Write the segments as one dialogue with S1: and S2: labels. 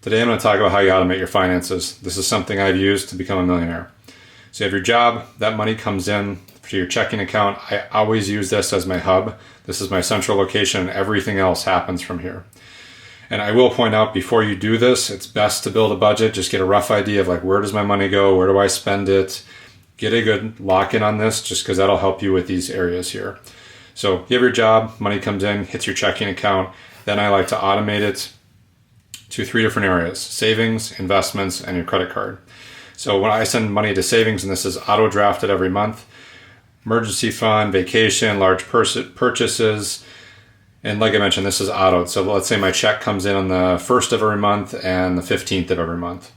S1: Today I'm going to talk about how you automate your finances. This is something I've used to become a millionaire. So you have your job, that money comes in to your checking account. I always use this as my hub. This is my central location and everything else happens from here. And I will point out, before you do this, it's best to build a budget. Just get a rough idea of like, where does my money go? Where do I spend it? Get a good lock in on this, just because that'll help you with these areas here. So you have your job, money comes in, hits your checking account. Then I like to automate it to 3 different areas: savings, investments, and your credit card. So when I send money to savings, and this is auto drafted every month, emergency fund, vacation, large purchases, and like I mentioned, this is auto. So let's say my check comes in on the 1st of every month and the 15th of every month.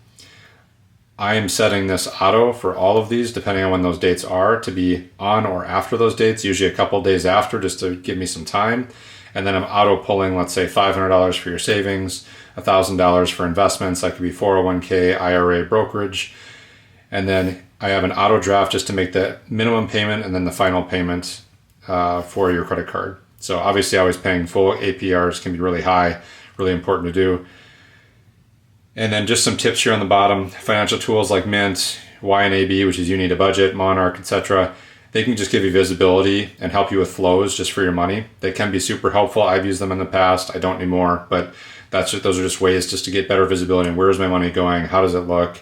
S1: I am setting this auto for all of these, depending on when those dates are, to be on or after those dates, usually a couple days after, just to give me some time. And then I'm auto pulling, let's say $500 for your savings, $1,000 for investments. That could be 401k, IRA, brokerage. And then I have an auto draft just to make the minimum payment and then the final payment for your credit card. So obviously always paying full. APRs can be really high, really important to do. And then just some tips here on the bottom: financial tools like Mint, YNAB, which is You Need a Budget, Monarch, etc. They can just give you visibility and help you with flows just for your money. They can be super helpful. I've used them in the past. I don't anymore, but those are just ways just to get better visibility on where's my money going, how does it look.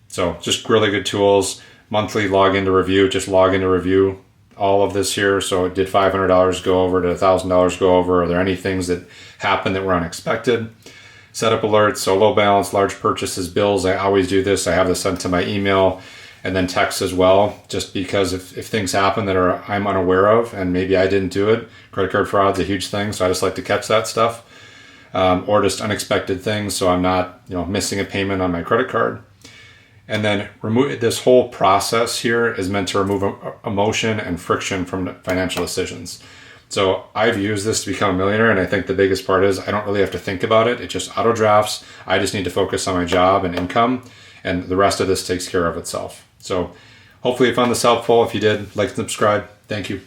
S1: So just really good tools. Monthly login to review, just log in to review all of this here. So did $500 go over, did $1,000 go over? Are there any things that happened that were unexpected? Set up alerts, so low balance, large purchases, bills. I always do this. I have this sent to my email and then text as well, just because if things happen that I'm unaware of and maybe I didn't do it. Credit card fraud is a huge thing, so I just like to catch that stuff, or just unexpected things, so I'm not missing a payment on my credit card. And then remove this whole process here is meant to remove emotion and friction from financial decisions. So I've used this to become a millionaire, and I think the biggest part is I don't really have to think about it. It just auto drafts. I just need to focus on my job and income, and the rest of this takes care of itself. So hopefully you found this helpful. If you did, like and subscribe. Thank you.